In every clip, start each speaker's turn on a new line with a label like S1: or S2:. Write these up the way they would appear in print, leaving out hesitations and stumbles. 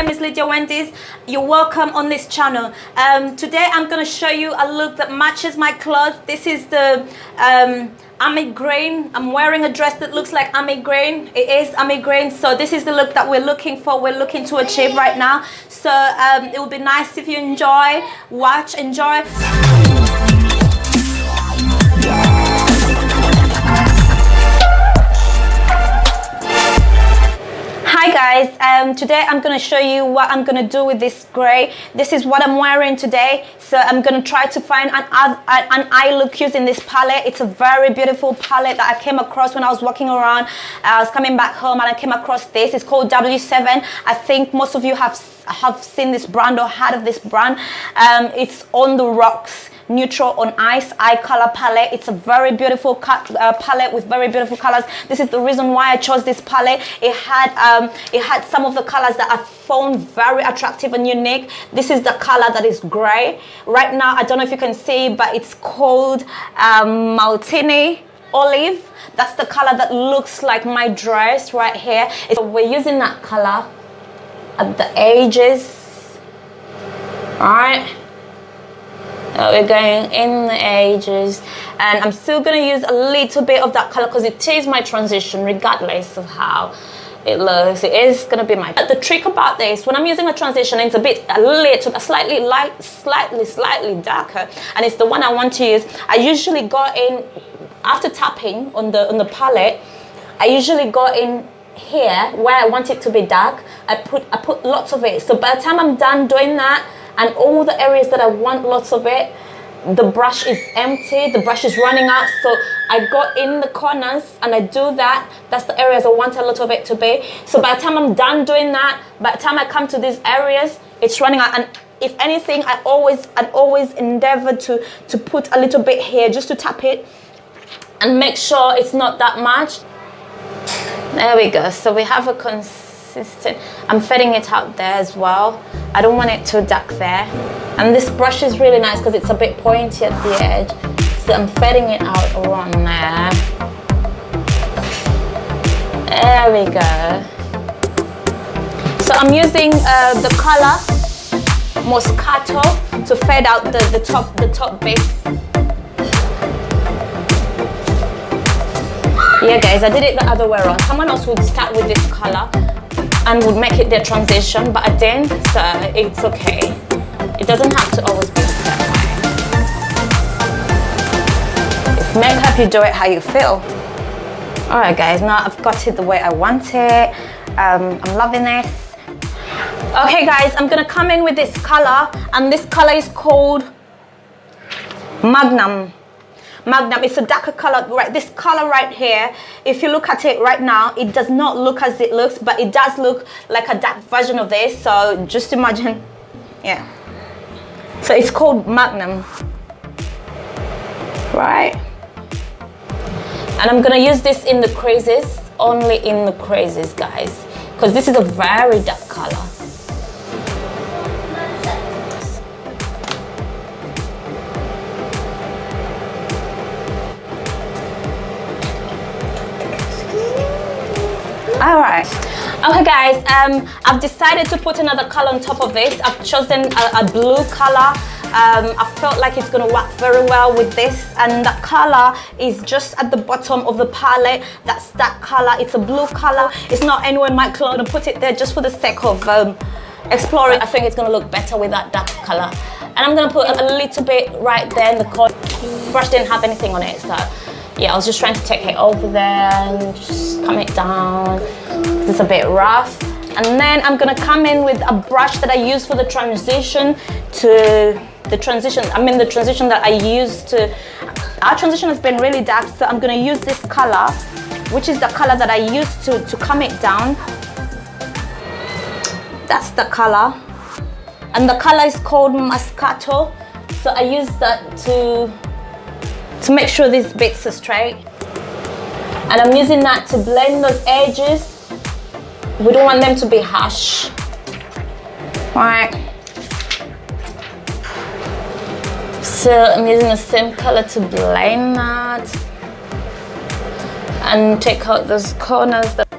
S1: name is Lydia Wendy's. You're welcome on this channel. Today I'm going to show you a look that matches my clothes. This is the army green. I'm wearing a dress that looks like army green. It is army green, so this is the look that we're looking for, we're looking to achieve right now. So it would be nice if you enjoy, watch, enjoy. Hi guys, today I'm going to show you what I'm going to do with this grey. This is what I'm wearing today. So I'm going to try to find an eye look using this palette. It's a very beautiful palette that I came across when I was walking around. I was coming back home and I came across this. It's called W7. I think most of you have seen this brand or heard of this brand. It's On the Rocks Neutral on Ice eye color palette. It's a very beautiful palette with very beautiful colors. This is the reason why I chose this palette. It had some of the colors that I found very attractive and unique. This is the color that is gray right now. I don't know if you can see, but it's called Maltini Olive. That's the color that looks like my dress right here. So we're using that color at the edges. All right, we're going in the edges, and I'm still going to use a little bit of that color because it is my transition regardless of how it looks. It is going to be my... The trick about this, when I'm using a transition, it's a slightly light, slightly darker, and it's the one I want to use. I usually go in after tapping on the palette. I usually go in here where I want it to be dark. I put lots of it, so by the time I'm done doing that and all the areas that I want lots of it, the brush is empty, the brush is running out. So I go in the corners and I do that. That's the areas I want a lot of it to be. So by the time I'm done doing that, by the time I come to these areas, it's running out. And if anything, I'd always endeavor to put a little bit here just to tap it and make sure it's not that much. There we go. So we have a consistent... I'm fading it out there as well. I don't want it too dark there. And this brush is really nice because it's a bit pointy at the edge. So I'm fading it out around there. There we go. So I'm using the color Moscato to fade out the top base. Yeah guys, I did it the other way around. Someone else would start with this color and would make it their transition, but I didn't, so it's okay. It doesn't have to always be that way. It's may help you do it how you feel. Alright guys, now I've got it the way I want it. I'm loving this. Okay guys, I'm gonna come in with this color, and this color is called Magnum. It's a darker color, right? This color right here, if you look at it right now, it does not look as it looks, but it does look like a dark version of this. So just imagine, yeah. So it's called Magnum, right? And I'm gonna use this in the creases, only in the creases, guys, because this is a very dark color. All right, okay guys, I've decided to put another color on top of this. I've chosen a blue color. I felt like it's going to work very well with this, and that color is just at the bottom of the palette. That's that color. It's a blue color. It's not anywhere in my clothes. I put it there just for the sake of exploring. I think it's going to look better with that dark color, and I'm going to put a little bit right there in the corner. Brush didn't have anything on it, so yeah, I was just trying to take it over there and just come it down. It's a bit rough. And then I'm gonna come in with a brush that I use for the transition the transition that I used to... Our transition has been really dark, so I'm gonna use this color, which is the color that I used to come it down. That's the color. And the color is called Moscato. So I use that to make sure these bits are straight, and I'm using that to blend those edges. We don't want them to be harsh. Right, so I'm using the same color to blend that and take out those corners that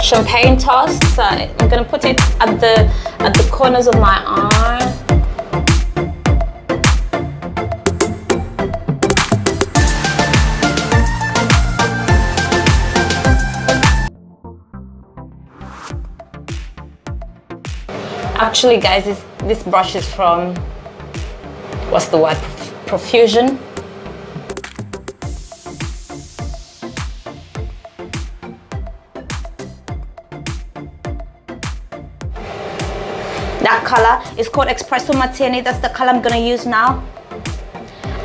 S1: champagne toast. So I'm gonna put it at the corners of my eye. Actually, guys, this brush is from, what's the word? Profusion. That color is called Espresso Martini. That's the color I'm gonna use now.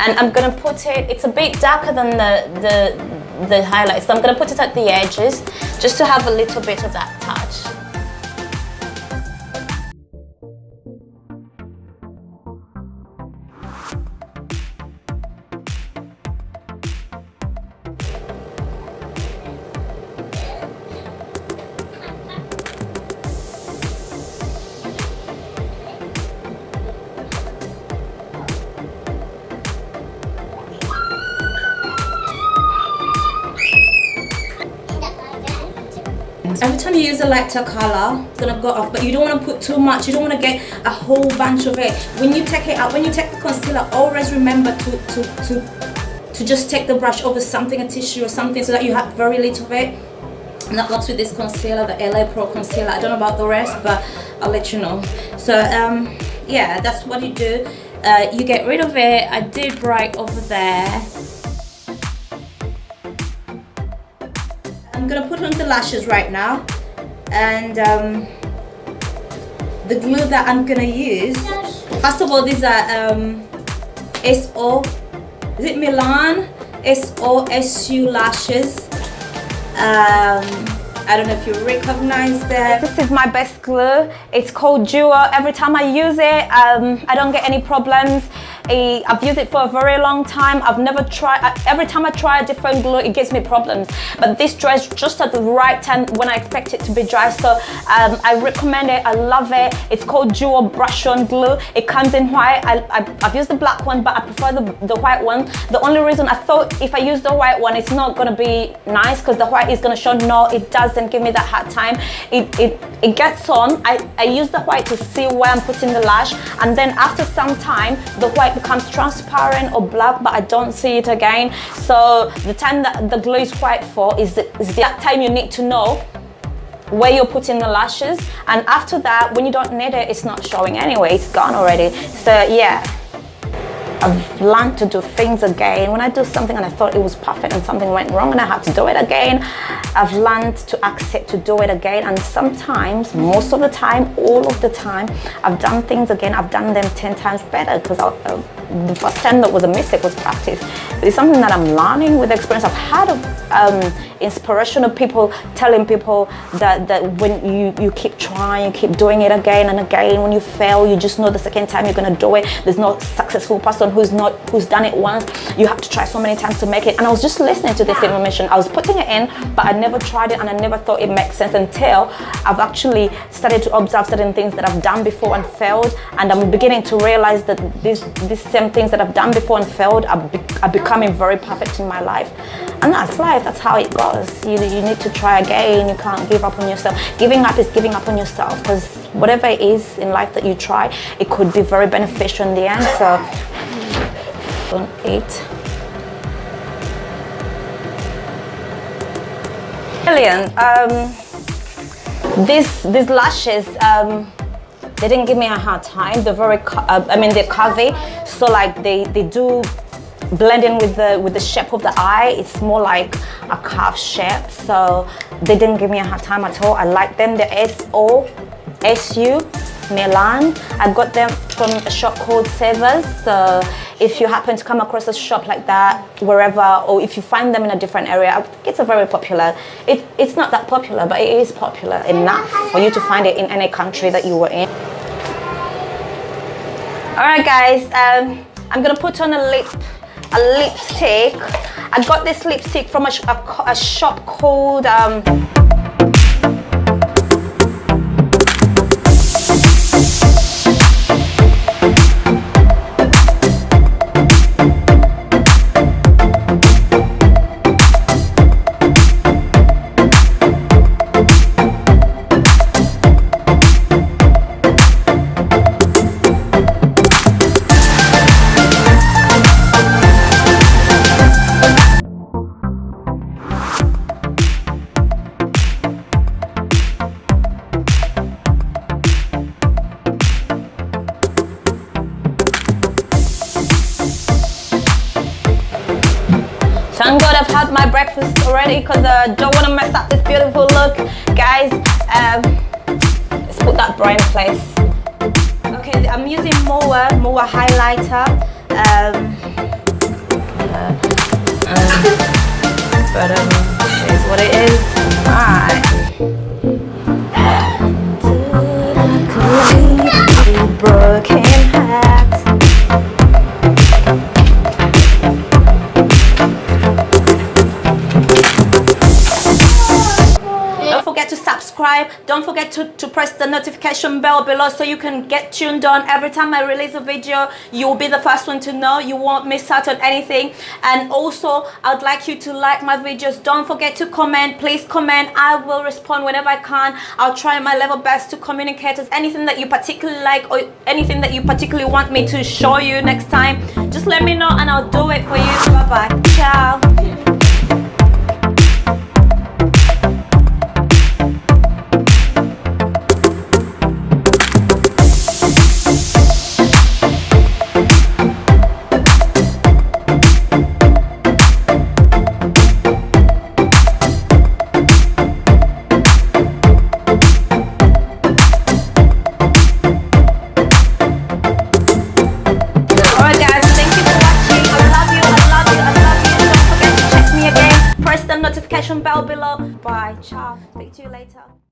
S1: And I'm gonna put it, it's a bit darker than the highlight, so I'm gonna put it at the edges just to have a little bit of that touch. Every time you use a lighter color, it's gonna go off, but you don't want to put too much. You don't want to get a whole bunch of it. When you take it out, when you take the concealer, always remember to just take the brush over something, a tissue or something, so that you have very little of it. And that works with this concealer, the LA Pro concealer. I don't know about the rest, but I'll let you know. So yeah, that's what you do. You get rid of it. I did right over there. I'm gonna put on the lashes right now, and the glue that I'm gonna use. First of all, these are SO, is it Milan? SOSU lashes. I don't know if you recognize that. This is my best glue. It's called Duo. Every time I use it, I don't get any problems. I've used it for a very long time. I've never tried, every time I try a different glue, it gives me problems. But this dries just at the right time when I expect it to be dry. So I recommend it, I love it. It's called Duo Brush On Glue. It comes in white. I've used the black one, but I prefer the white one. The only reason I thought if I use the white one, it's not gonna be nice because the white is gonna show. No, it doesn't give me that hard time. It gets on. I use the white to see where I'm putting the lash, and then after some time, the white becomes transparent or black, but I don't see it again. So the time that the glue is white for is that time you need to know where you're putting the lashes, and after that, when you don't need it, it's not showing anyway, it's gone already. So yeah, I've learned to do things again. When I do something and I thought it was perfect and something went wrong and I had to do it again, I've learned to accept to do it again. And sometimes, most of the time, all of the time, I've done things again. I've done them 10 times better because the first time that was a mistake was practice. It's something that I'm learning with experience. I've had inspirational people telling people that when you keep trying, you keep doing it again and again, when you fail, you just know the second time you're gonna do it. There's no successful person who's done it once. You have to try so many times to make it. And I was just listening to this information. I was putting it in, but I never tried it and I never thought it makes sense until I've actually started to observe certain things that I've done before and failed, and I'm beginning to realize that these same things that I've done before and failed are becoming very perfect in my life. And that's life, that's how it goes. You need to try again. You can't give up on yourself. Giving up is giving up on yourself, because whatever it is in life that you try, it could be very beneficial in the end. So don't eat. Brilliant. These lashes, they didn't give me a hard time. They're very, they're curvy, so like they do blend in with the shape of the eye. It's more like a curved shape, so they didn't give me a hard time at all. I like them. The SOSU Milan. I got them from a shop called Savers. So if you happen to come across a shop like that wherever, or if you find them in a different area, I think it's a very popular. It's not that popular, but it is popular enough for you to find it in any country that you were in. All right, guys. I'm gonna put on a lipstick. I got this lipstick from a shop called Thank God I've had my breakfast already because I don't want to mess up this beautiful look. Guys, let's put that bra in place. Okay, I'm using more highlighter. But here's what it is. Alright. Broken heart. Don't forget to subscribe. Don't forget to press the notification bell below so you can get tuned on. Every time I release a video, you'll be the first one to know. You won't miss out on anything. And also, I'd like you to like my videos. Don't forget to comment. Please comment. I will respond whenever I can. I'll try my level best to communicate. If anything that you particularly like or anything that you particularly want me to show you next time, just let me know and I'll do it for you. Bye bye. Ciao. Notification bell below. Bye. Ciao. Speak to you later.